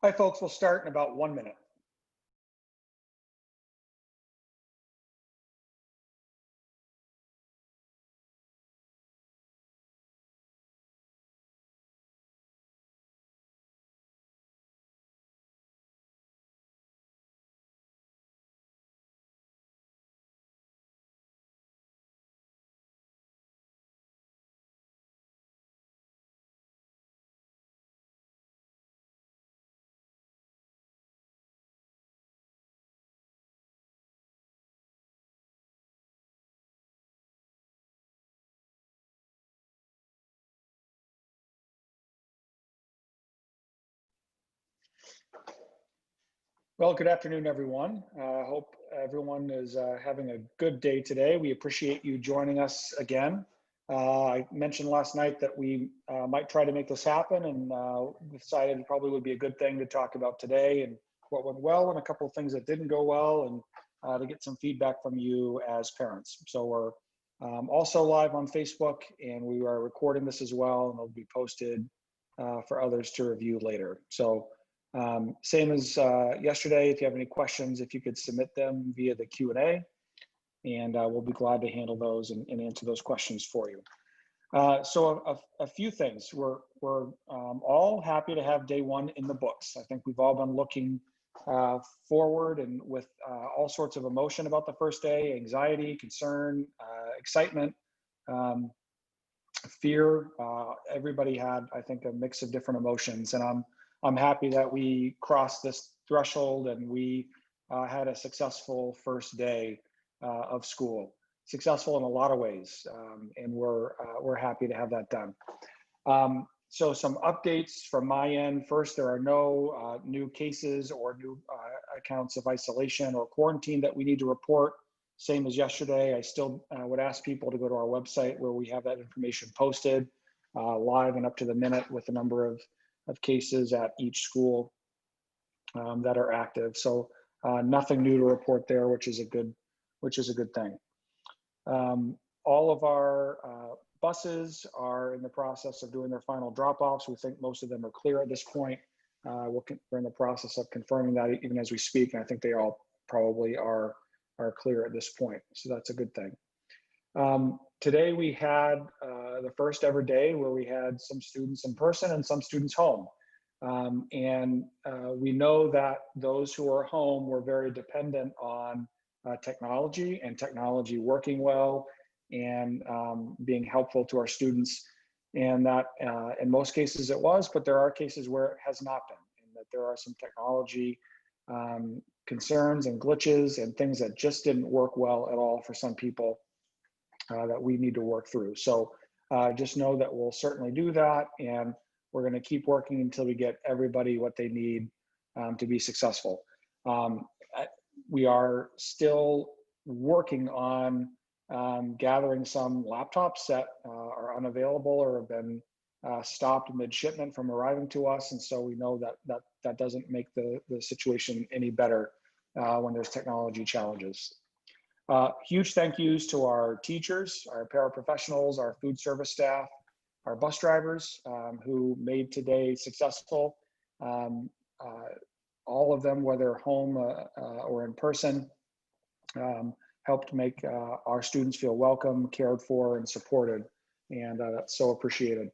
Hi, folks. We'll start in about 1 minute. Well, good afternoon, everyone. I hope everyone is having a good day today. We appreciate you joining us again. I mentioned last night that we might try to make this happen, and decided it probably would be a good thing to talk about today and what went well and a couple of things that didn't go well, and to get some feedback from you as parents. So we're also live on Facebook, and we are recording this as well, and it'll be posted for others to review later. So same as yesterday, if you have any questions, if you could submit them via the Q&A, and we'll be glad to handle those and answer those questions for you. So a few things. We're all happy to have day one in the books. I think we've all been looking forward and with all sorts of emotion about the first day: anxiety, concern, excitement, fear. Everybody had, I think, a mix of different emotions, and I'm happy that we crossed this threshold and we had a successful first day of school. Successful in a lot of ways, and we're happy to have that done. So some updates from my end. First, there are no new cases or new accounts of isolation or quarantine that we need to report. Same as yesterday, I still would ask people to go to our website where we have that information posted live and up to the minute with the number of cases at each school that are active. So nothing new to report there, which is a good thing. All of our buses are in the process of doing their final drop-offs. We think most of them are clear at this point. We're in the process of confirming that even as we speak, and I think they all probably are clear at this point. So that's a good thing. Today we had the first ever day where we had some students in person and some students home. And we know that those who are home were very dependent on technology and technology working well and being helpful to our students. And that in most cases it was, but there are cases where it has not been, and that there are some technology concerns and glitches and things that just didn't work well at all for some people that we need to work through. So just know that we'll certainly do that, and we're going to keep working until we get everybody what they need to be successful. We are still working on gathering some laptops that are unavailable or have been stopped mid-shipment from arriving to us, and so we know that doesn't make the situation any better when there's technology challenges. Huge thank yous to our teachers, our paraprofessionals, our food service staff, our bus drivers who made today successful. All of them, whether home or in person, helped make our students feel welcome, cared for, and supported, and that's so appreciated.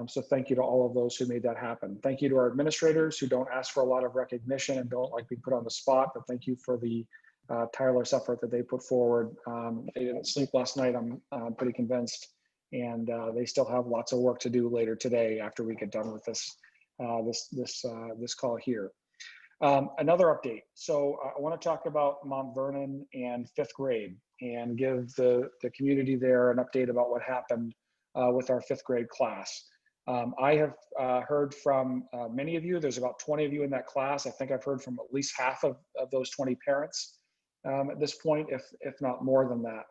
So thank you to all of those who made that happen. Thank you to our administrators who don't ask for a lot of recognition and don't like being put on the spot, but thank you for the tireless effort that they put forward. They didn't sleep last night, I'm pretty convinced, and they still have lots of work to do later today after we get done with this this call here. Another update. So I want to talk about Mount Vernon and 5th grade and give the community there an update about what happened with our 5th grade class. I have heard from many of you. There's about 20 of you in that class. I think I've heard from at least half of those 20 parents at this point, if not more than that.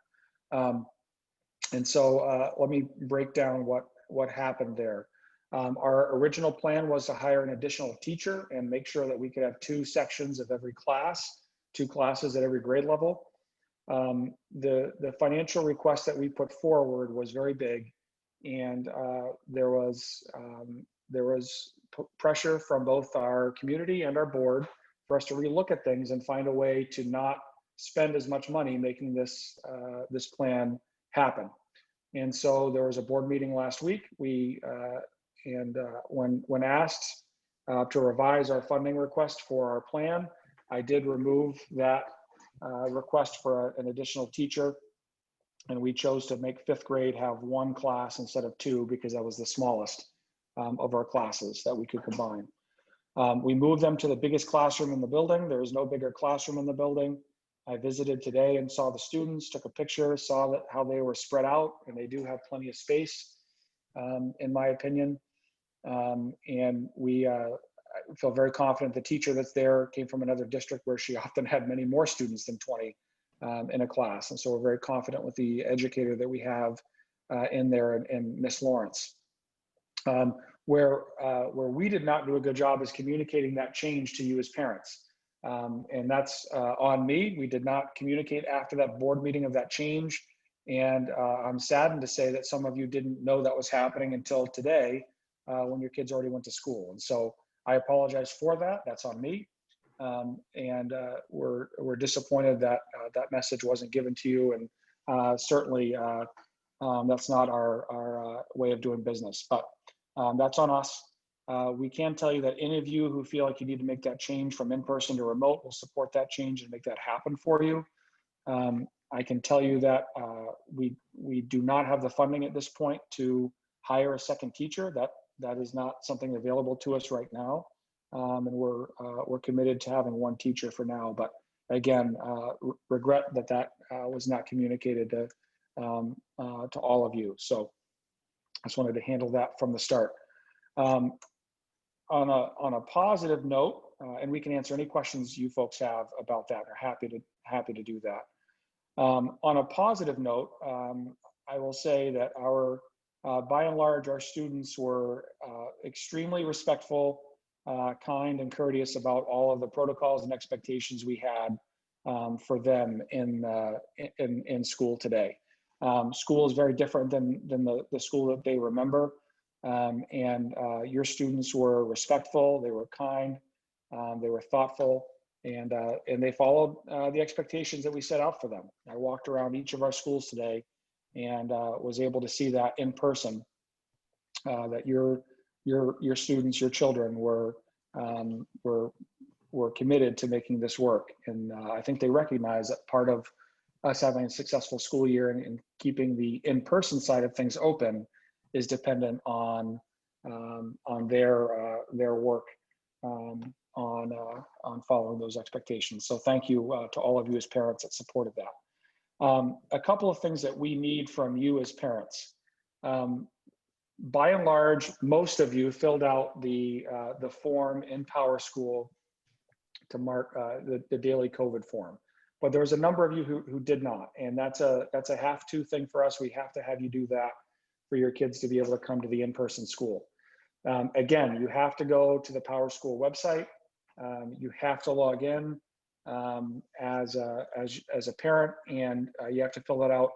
And so let me break down what happened there. Our original plan was to hire an additional teacher and make sure that we could have 2 sections of every class, 2 classes at every grade level. The financial request that we put forward was very big, and there was there was pressure from both our community and our board for us to relook at things and find a way to not spend as much money making this this plan happen. And so there was a board meeting last week. When asked to revise our funding request for our plan, I did remove that request for an additional teacher, and we chose to make 5th grade have 1 class instead of 2 because that was the smallest of our classes that we could combine. We moved them to the biggest classroom in the building. There is no bigger classroom in the building. I visited today and saw the students, took a picture, saw how they were spread out, and they do have plenty of space, in my opinion. And we feel very confident the teacher that's there came from another district where she often had many more students than 20 in a class. And so we're very confident with the educator that we have in there, and Miss Lawrence. Where we did not do a good job is communicating that change to you as parents. And that's on me. We did not communicate after that board meeting of that change. And I'm saddened to say that some of you didn't know that was happening until today when your kids already went to school. And so I apologize for that. That's on me. And we're disappointed that that message wasn't given to you. And certainly that's not our way of doing business, but that's on us. We can tell you that any of you who feel like you need to make that change from in-person to remote will support that change and make that happen for you. I can tell you that we do not have the funding at this point to hire a second teacher. That is not something available to us right now. And we're committed to having 1 teacher for now. But again, regret that was not communicated to all of you. So I just wanted to handle that from the start. On a positive note, and we can answer any questions you folks have about that. We're happy to do that. On a positive note, I will say that by and large, our students were extremely respectful, kind, and courteous about all of the protocols and expectations we had for them in school today. School is very different than the school that they remember. And your students were respectful, they were kind, they were thoughtful, and they followed the expectations that we set out for them. I walked around each of our schools today and was able to see that in person, that your students, your children were committed to making this work. And I think they recognize that part of us having a successful school year and keeping the in-person side of things open is dependent on their work on following those expectations. So thank you to all of you as parents that supported that. A couple of things that we need from you as parents. By and large, most of you filled out the form in Power School to mark the daily COVID form. But there was a number of you who did not, and that's a have-to thing for us. We have to have you do that for your kids to be able to come to the in-person school. Again, you have to go to the Power School website. You have to log in as a parent, and you have to fill it out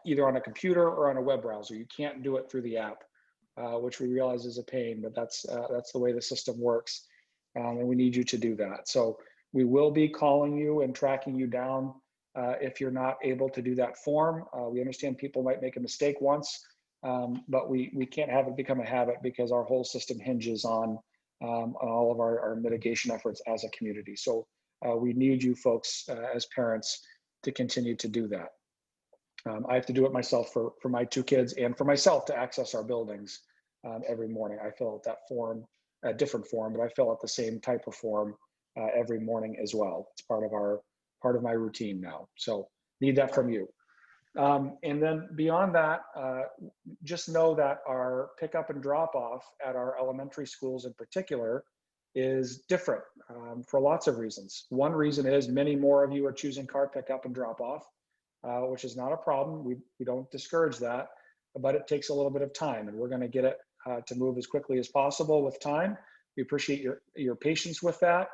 either on a computer or on a web browser. You can't do it through the app, which we realize is a pain, but that's the way the system works, and we need you to do that. So we will be calling you and tracking you down if you're not able to do that form. We understand people might make a mistake once, but we can't have it become a habit because our whole system hinges on all of our mitigation efforts as a community. So we need you folks as parents to continue to do that. I have to do it myself for my 2 kids and for myself to access our buildings every morning. I fill out that form, a different form, but I fill out the same type of form every morning as well. It's part of my routine now. So need that from you. And then beyond that, just know that our pickup and drop off at our elementary schools in particular is different for lots of reasons. One reason is many more of you are choosing car pickup and drop off, which is not a problem. We don't discourage that, but it takes a little bit of time, and we're going to get it to move as quickly as possible with time. We appreciate your patience with that.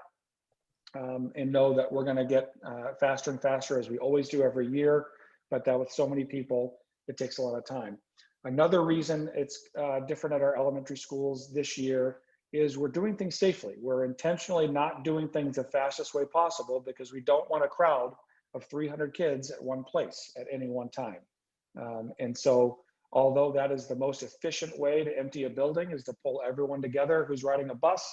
And know that we're going to get faster and faster as we always do every year, but that with so many people, it takes a lot of time. Another reason it's different at our elementary schools this year is we're doing things safely. We're intentionally not doing things the fastest way possible because we don't want a crowd of 300 kids at one place at any one time. And so, although that is the most efficient way to empty a building, is to pull everyone together who's riding a bus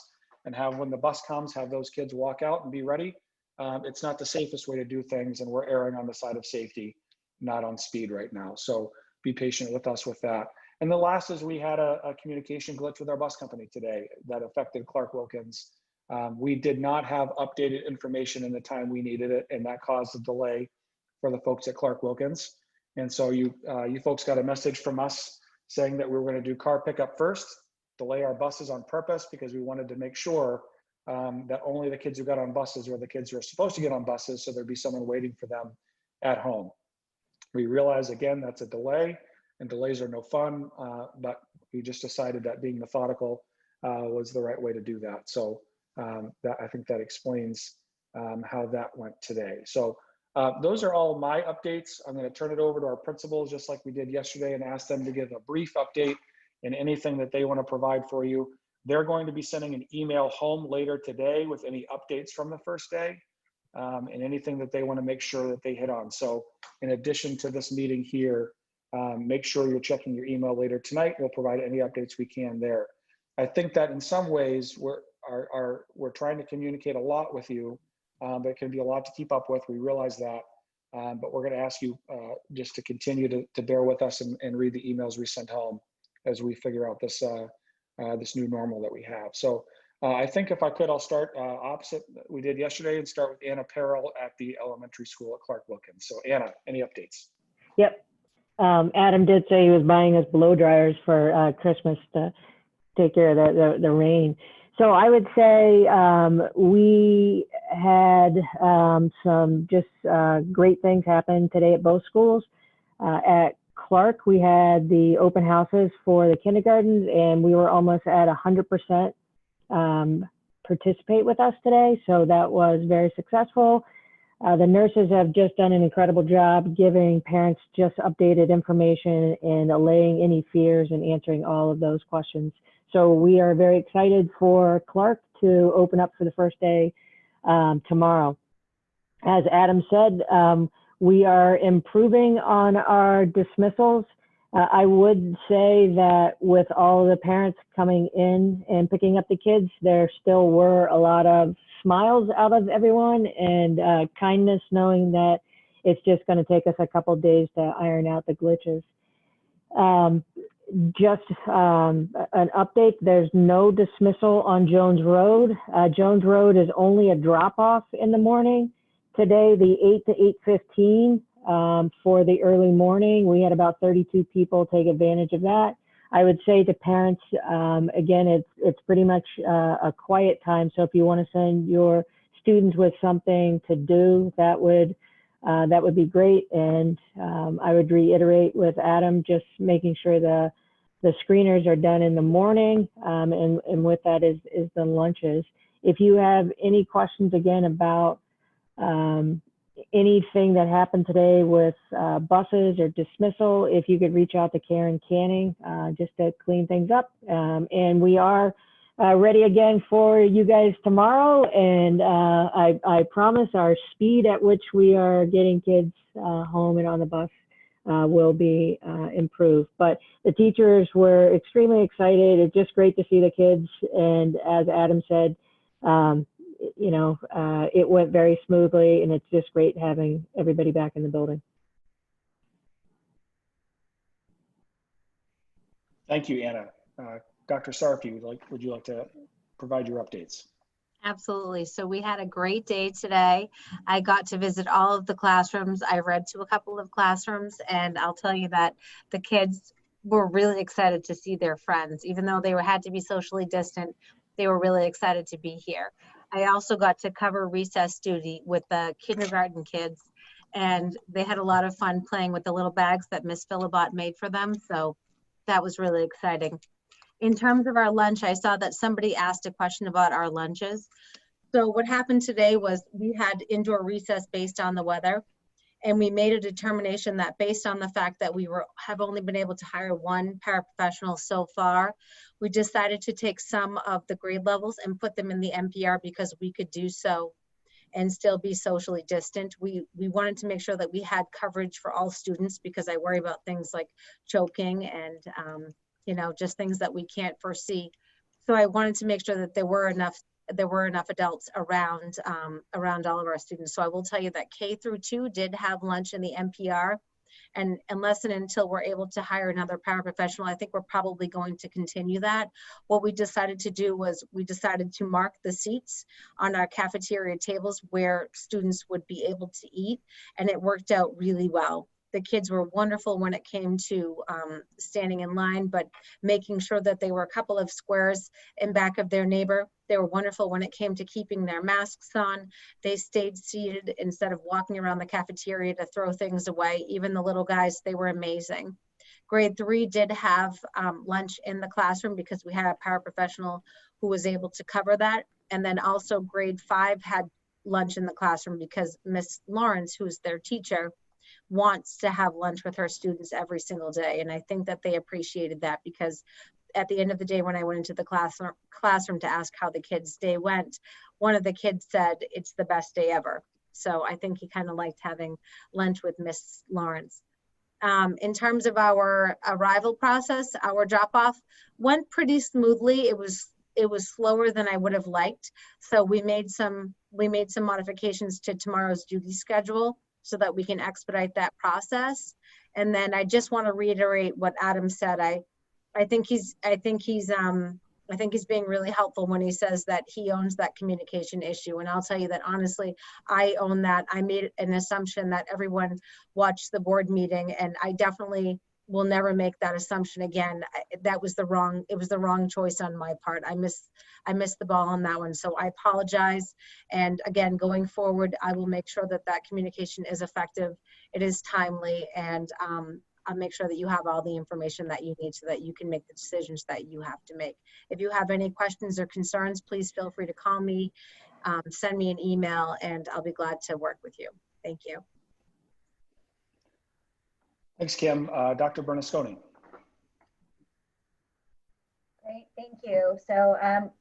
and have, when the bus comes, have those kids walk out and be ready. It's not the safest way to do things, and we're erring on the side of safety, not on speed right now. So be patient with us with that. And the last is we had a communication glitch with our bus company today that affected Clark Wilkins. We did not have updated information in the time we needed it, and that caused a delay for the folks at Clark Wilkins. And so you folks got a message from us saying that we were going to do car pickup first, delay our buses on purpose because we wanted to make sure that only the kids who got on buses were the kids who are supposed to get on buses, so there'd be someone waiting for them at home. We realize, again, that's a delay, and delays are no fun, but we just decided that being methodical was the right way to do that. So I think that explains how that went today. So those are all my updates. I'm going to turn it over to our principals, just like we did yesterday, and ask them to give a brief update and anything that they want to provide for you. They're going to be sending an email home later today with any updates from the first day and anything that they want to make sure that they hit on. So in addition to this meeting here, make sure you're checking your email later tonight. We'll provide any updates we can there. I think that in some ways we're trying to communicate a lot with you, but it can be a lot to keep up with. We realize that, but we're going to ask you just to continue to bear with us and read the emails we send home as we figure out this this new normal that we have. So I think if I could, I'll start opposite we did yesterday and start with Anna Parrill at the elementary school at Clark Wilkins. So Anna, any updates? Yep. Adam did say he was buying us blow dryers for Christmas to take care of the rain. So I would say we had some just great things happen today at both schools. At Clark, we had the open houses for the kindergartens, and we were almost at 100% participate with us today. So that was very successful. The nurses have just done an incredible job giving parents just updated information and allaying any fears and answering all of those questions. So we are very excited for Clark to open up for the first day tomorrow. As Adam said, we are improving on our dismissals. I would say that with all of the parents coming in and picking up the kids, there still were a lot of smiles out of everyone and kindness, knowing that it's just going to take us a couple of days to iron out the glitches. Just an update, there's no dismissal on Jones Road. Jones Road is only a drop-off in the morning. Today, the 8 to 8:15 for the early morning, we had about 32 people take advantage of that. I would say to parents, again, it's pretty much a quiet time. So if you want to send your students with something to do, that would be great. And I would reiterate with Adam, just making sure the screeners are done in the morning, and with that is the lunches. If you have any questions, again, about anything that happened today with buses or dismissal, if you could reach out to Karen Canning just to clean things up. And we are ready again for you guys tomorrow. And I promise our speed at which we are getting kids home and on the bus will be improved. But the teachers were extremely excited. It's just great to see the kids. And as Adam said, it went very smoothly, and it's just great having everybody back in the building. Thank you, Anna. Dr. Sarfde, would you like to provide your updates? Absolutely. So we had a great day today. I got to visit all of the classrooms. I read to a couple of classrooms, and I'll tell you that the kids were really excited to see their friends. Even though they had to be socially distant, they were really excited to be here. I also got to cover recess duty with the kindergarten kids, and they had a lot of fun playing with the little bags that Miss Philibot made for them. So that was really exciting. In terms of our lunch, I saw that somebody asked a question about our lunches. So what happened today was we had indoor recess based on the weather, And we made a determination that based on the fact that have only been able to hire one paraprofessional so far, we decided to take some of the grade levels and put them in the NPR because we could do so and still be socially distant. We wanted to make sure that we had coverage for all students because I worry about things like choking and, just things that we can't foresee. So I wanted to make sure that there were enough adults around all of our students. So I will tell you that K-2 did have lunch in the NPR, and unless and until we're able to hire another paraprofessional, I think we're probably going to continue that. What we decided to do was we decided to mark the seats on our cafeteria tables where students would be able to eat, and it worked out really well. The kids were wonderful when it came to standing in line, but making sure that they were a couple of squares in back of their neighbor. They were wonderful when it came to keeping their masks on. They stayed seated instead of walking around the cafeteria to throw things away. Even the little guys, they were amazing. Grade 3 did have lunch in the classroom because we had a paraprofessional who was able to cover that. And then also grade 5 had lunch in the classroom because Miss Lawrence, who's their teacher, wants to have lunch with her students every single day. And I think that they appreciated that because at the end of the day, when I went into the classroom to ask how the kids' day went, one of the kids said, it's the best day ever. So I think he kind of liked having lunch with Miss Lawrence. In terms of our arrival process, our drop-off went pretty smoothly. It was slower than I would have liked. So we made some modifications to tomorrow's duty schedule so that we can expedite that process. And then I just want to reiterate what Adam said. I think he's being really helpful when he says that he owns that communication issue. And I'll tell you that honestly, I own that. I made an assumption that everyone watched the board meeting, and I definitely will never make that assumption again. It was the wrong choice on my part. I missed the ball on that one. So I apologize. And again, going forward, I will make sure that communication is effective. It is timely, and I'll make sure that you have all the information that you need so that you can make the decisions that you have to make. If you have any questions or concerns, please feel free to call me, send me an email, and I'll be glad to work with you. Thank you. Thanks, Kim. Dr. Bernasconi. Great, thank you. So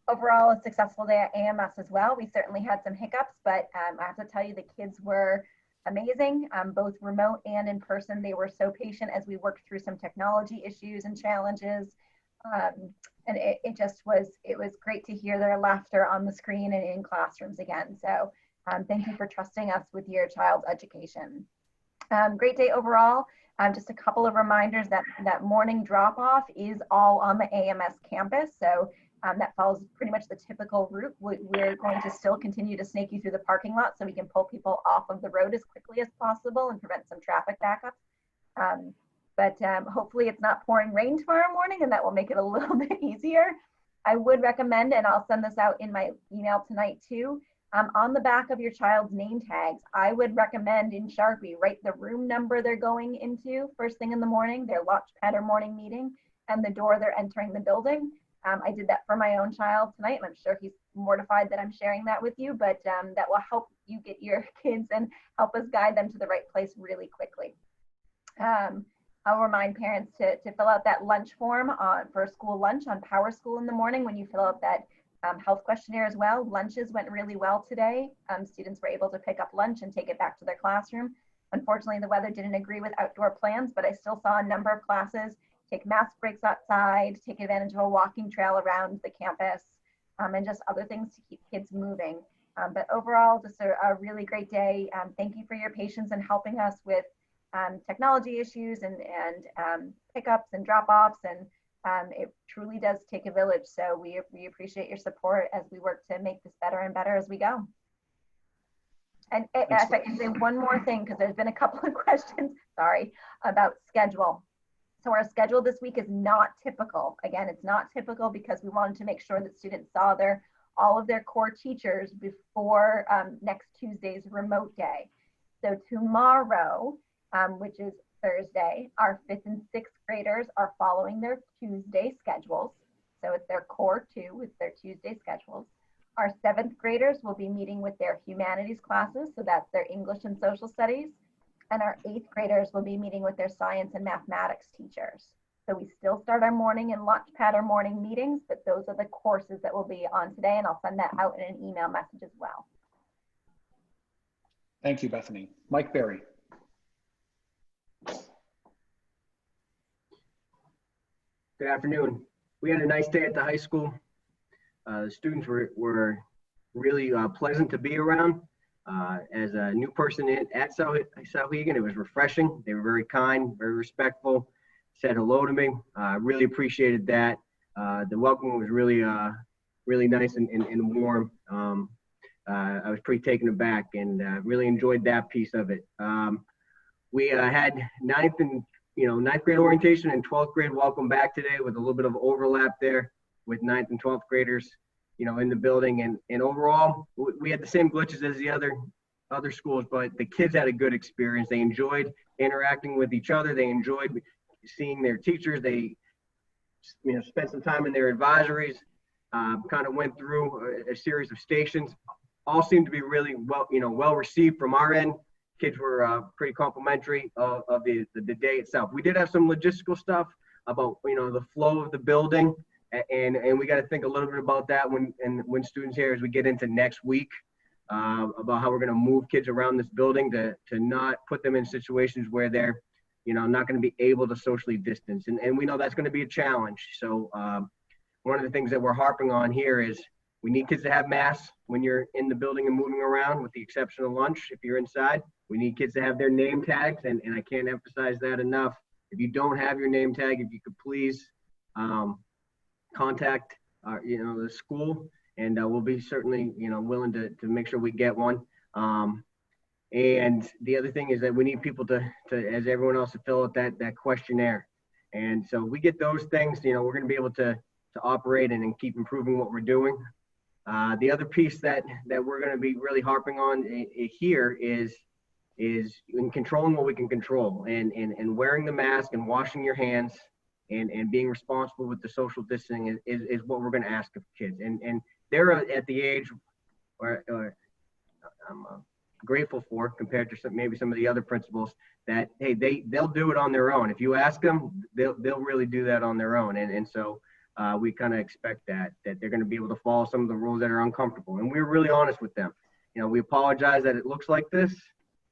overall, a successful day at AMS as well. We certainly had some hiccups, but I have to tell you, the kids were amazing, both remote and in person. They were so patient as we worked through some technology issues and challenges. And it was great to hear their laughter on the screen and in classrooms again. So thank you for trusting us with your child's education. Great day overall. Just a couple of reminders that morning drop-off is all on the AMS campus. So that follows pretty much the typical route. We're going to still continue to snake you through the parking lot so we can pull people off of the road as quickly as possible and prevent some traffic backups. But hopefully it's not pouring rain tomorrow morning, and that will make it a little bit easier. I would recommend, and I'll send this out in my email tonight too, on the back of your child's name tags, I would recommend in Sharpie, write the room number they're going into first thing in the morning, their launch pad or morning meeting, and the door they're entering the building. I did that for my own child tonight, and I'm sure he's mortified that I'm sharing that with you, but that will help you get your kids and help us guide them to the right place really quickly. I'll remind parents to fill out that lunch form for school lunch on Power School in the morning when you fill out that health questionnaire as well. Lunches went really well today. Students were able to pick up lunch and take it back to their classroom. Unfortunately, the weather didn't agree with outdoor plans, but I still saw a number of classes take mask breaks outside, take advantage of a walking trail around the campus, and just other things to keep kids moving. But overall, just a really great day. Thank you for your patience in helping us with technology issues and pickups and drop-offs, and it truly does take a village. So we appreciate your support as we work to make this better and better as we go. And if I can say one more thing, because there's been a couple of questions, sorry, about schedule. So our schedule this week is not typical. Again, it's not typical because we wanted to make sure that students saw all of their core teachers before next Tuesday's remote day. So tomorrow, which is Thursday, our 5th and 6th graders are following their Tuesday schedules. So it's their core 2 with their Tuesday schedules. Our 7th graders will be meeting with their humanities classes. So that's their English and social studies. and our 8th graders will be meeting with their science and mathematics teachers. So we still start our morning and lunch pad our morning meetings, but those are the courses that will be on today, and I'll send that out in an email message as well. Thank you, Bethany. Mike Berry. Good afternoon. We had a nice day at the high school. The students were really pleasant to be around. As a new person at Souhegan, it was refreshing. They were very kind, very respectful, said hello to me. I really appreciated that. The welcome was really, really nice and warm. I was pretty taken aback and really enjoyed that piece of it. We had ninth grade orientation and 12th grade welcome back today with a little bit of overlap there with 9th and 12th graders, in the building. And overall, we had the same glitches as the other schools, but the kids had a good experience. They enjoyed interacting with each other. They enjoyed seeing their teachers. They, spent some time in their advisories, kind of went through a series of stations. All seemed to be really well received from our end. Kids were pretty complimentary of the day itself. We did have some logistical stuff about the flow of the building, and we got to think a little bit about that when students here as we get into next week, about how we're going to move kids around this building to not put them in situations where they're not going to be able to socially distance, and we know that's going to be a challenge. So one of the things that we're harping on here is we need kids to have masks when you're in the building and moving around, with the exception of lunch if you're inside. We need kids to have their name tags, and I can't emphasize that enough. If you don't have your name tag, if you could please contact the school, and we'll be certainly willing to make sure we get one. And the other thing is that we need people to as everyone else, to fill out that questionnaire. And so we get those things, we're going to be able to operate and keep improving what we're doing. The other piece that we're going to be really harping on here is in controlling what we can control, and wearing the mask and washing your hands and being responsible with the social distancing is what we're going to ask of kids. And they're at the age where I'm grateful for, compared to maybe some of the other principals, that hey, they'll do it on their own. If you ask them, they'll really do that on their own. And so we kind of expect that they're going to be able to follow some of the rules that are uncomfortable. And we're really honest with them. We apologize that it looks like this,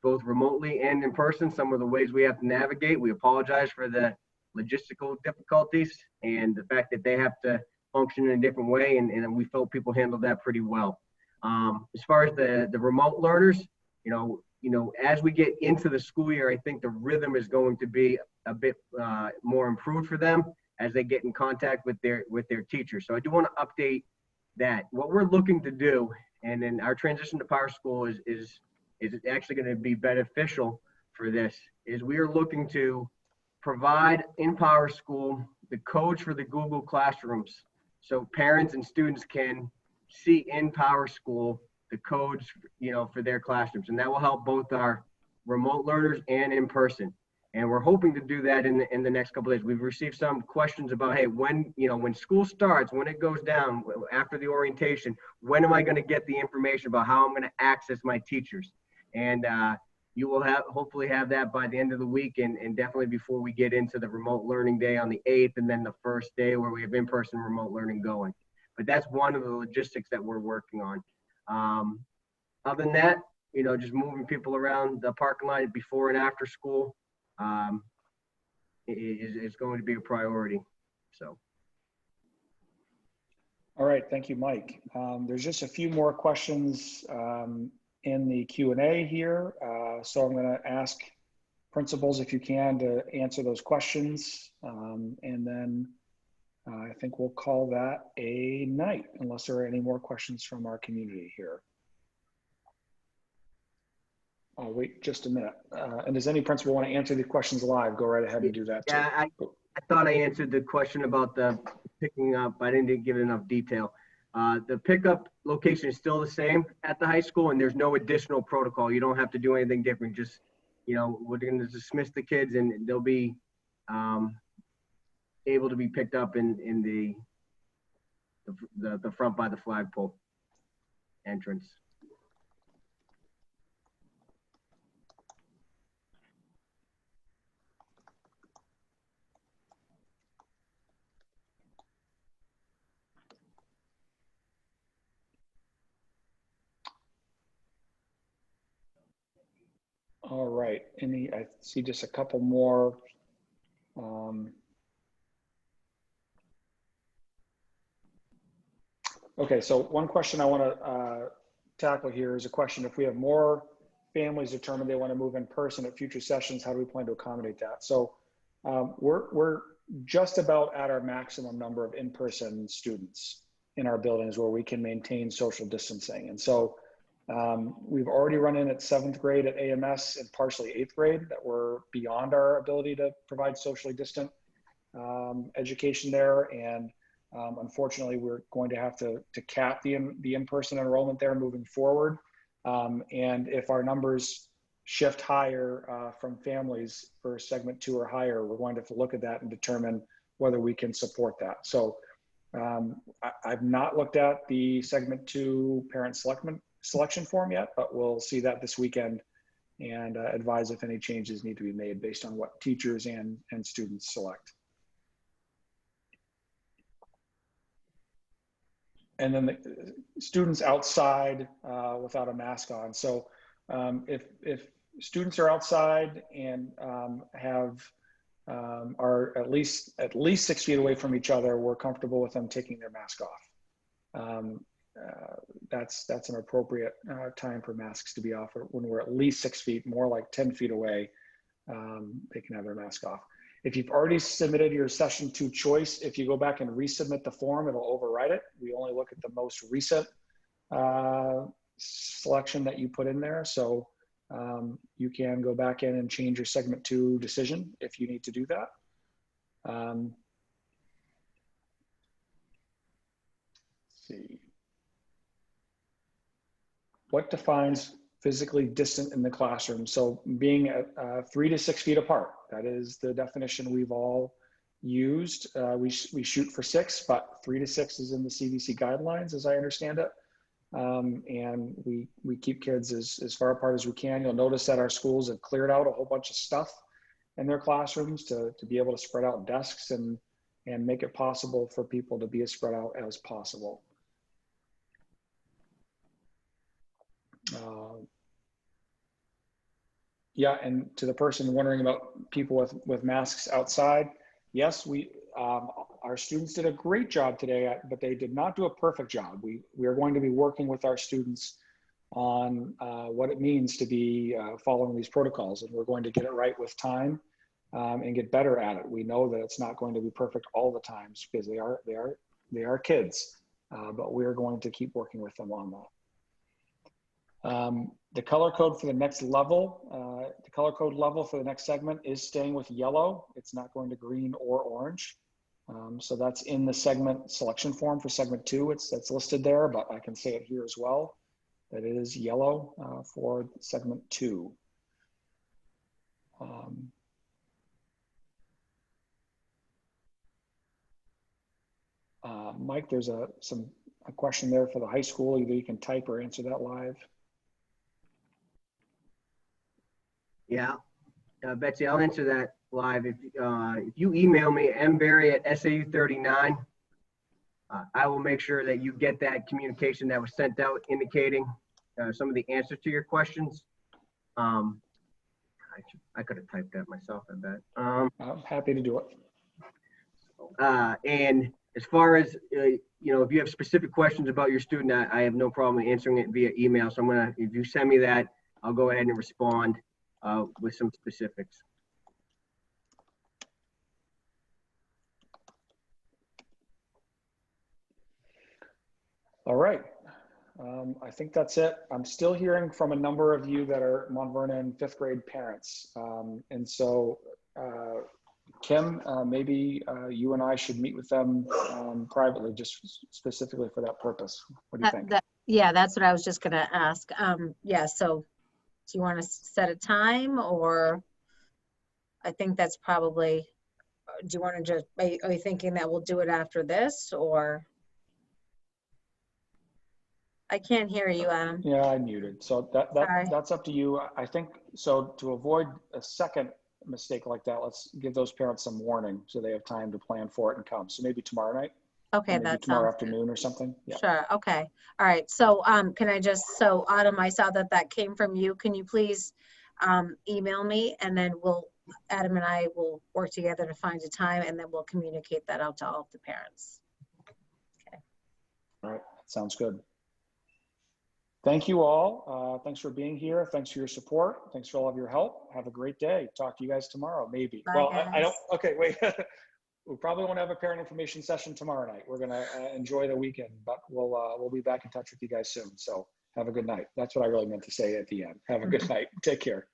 both remotely and in person, some of the ways we have to navigate. We apologize for the logistical difficulties and the fact that they have to function in a different way. And we felt people handled that pretty well. As far as the remote learners, as we get into the school year, I think the rhythm is going to be a bit more improved for them as they get in contact with their teachers. So I do want to update that. What we're looking to do, and then our transition to Power School is actually going to be beneficial for this, is we are looking to provide in Power School the codes for the Google Classrooms, so parents and students can see in Power School the codes, for their classrooms, and that will help both our remote learners and in person. And we're hoping to do that in the next couple of days. We've received some questions about, hey, when school starts, when it goes down after the orientation, when am I going to get the information about how I'm going to access my teachers? And you will hopefully have that by the end of the week, and definitely before we get into the remote learning day on the 8th, and then the first day where we have in-person remote learning going. But that's one of the logistics that we're working on. Other than that, just moving people around the parking lot before and after school is going to be a priority. So. All right, thank you, Mike. There's just a few more questions in the Q&A here. So I'm going to ask principals, if you can, to answer those questions. And then I think we'll call that a night, unless there are any more questions from our community here. I'll wait just a minute. And does any principal want to answer the questions live? Go right ahead and do that too. Yeah, I thought I answered the question about the picking up. I didn't give it enough detail. The pickup location is still the same at the high school, and there's no additional protocol. You don't have to do anything different. Just, we're going to dismiss the kids, and they'll be able to be picked up in the front by the flagpole entrance. All right, I see just a couple more. Okay, so one question I want to tackle here is a question: if we have more families determine they want to move in person at future sessions, how do we plan to accommodate that? So we're just about at our maximum number of in-person students in our buildings where we can maintain social distancing. And so we've already run in at 7th grade at AMS and partially 8th grade that we're beyond our ability to provide socially distant education there. And unfortunately, we're going to have to cap the in-person enrollment there moving forward. And if our numbers shift higher from families for segment 2 or higher, we're going to have to look at that and determine whether we can support that. So I've not looked at the segment 2 parent selection form yet, but we'll see that this weekend and advise if any changes need to be made based on what teachers and students select. And then the students outside without a mask on. So if students are outside and are at least 6 feet away from each other, we're comfortable with them taking their mask off. That's an appropriate time for masks to be off. When we're at least 6 feet, more like 10 feet away, they can have their mask off. If you've already submitted your session 2 choice, if you go back and resubmit the form, it'll override it. We only look at the most recent selection that you put in there. So you can go back in and change your segment 2 decision if you need to do that. Let's see. What defines physically distant in the classroom? So being at 3 to 6 feet apart, that is the definition we've all used. We shoot for 6, but 3 to 6 is in the CDC guidelines, as I understand it. And we keep kids as far apart as we can. You'll notice that our schools have cleared out a whole bunch of stuff in their classrooms to be able to spread out desks and make it possible for people to be as spread out as possible. Yeah, and to the person wondering about people with masks outside, yes, our students did a great job today, but they did not do a perfect job. We are going to be working with our students on what it means to be following these protocols, and we're going to get it right with time and get better at it. We know that it's not going to be perfect all the times because they are kids, but we're going to keep working with them on that. The color code for the next level, the color code level for the next segment is staying with yellow. It's not going to green or orange. So that's in the segment selection form for segment 2. That's listed there, but I can say it here as well, that it is yellow for segment 2. Mike, there's a question there for the high school. Either you can type or answer that live. Yeah, Betsy, I'll answer that live. If you email me, mberry@sau39, I will make sure that you get that communication that was sent out indicating some of the answers to your questions. I could have typed that myself, I bet. I'm happy to do it. And as far as, if you have specific questions about your student, I have no problem answering it via email. So if you send me that, I'll go ahead and respond with some specifics. All right. I think that's it. I'm still hearing from a number of you that are Mount Vernon 5th grade parents. And so, Kim, maybe you and I should meet with them privately, just specifically for that purpose. What do you think? Yeah, that's what I was just going to ask. Yeah, so do you want to set a time, or I think that's probably, do you want to just, are you thinking that we'll do it after this, or? I can't hear you, Adam. Yeah, I muted. So that's up to you. I think, so to avoid a second mistake like that, let's give those parents some warning so they have time to plan for it and come. So maybe tomorrow night. Okay, maybe tomorrow afternoon or something. Yeah. Sure. Okay. All right. So can I just, so Autumn, I saw that came from you. Can you please email me, and then Adam and I will work together to find a time, and then we'll communicate that out to all of the parents. Okay. All right, sounds good. Thank you all. Thanks for being here. Thanks for your support. Thanks for all of your help. Have a great day. Talk to you guys tomorrow, maybe. Bye, Well, guys. I don't, okay, wait. We probably won't have a parent information session tomorrow night. We're gonna enjoy the weekend, but we'll be back in touch with you guys soon. So have a good night. That's what I really meant to say at the end. Have a good night. Take care.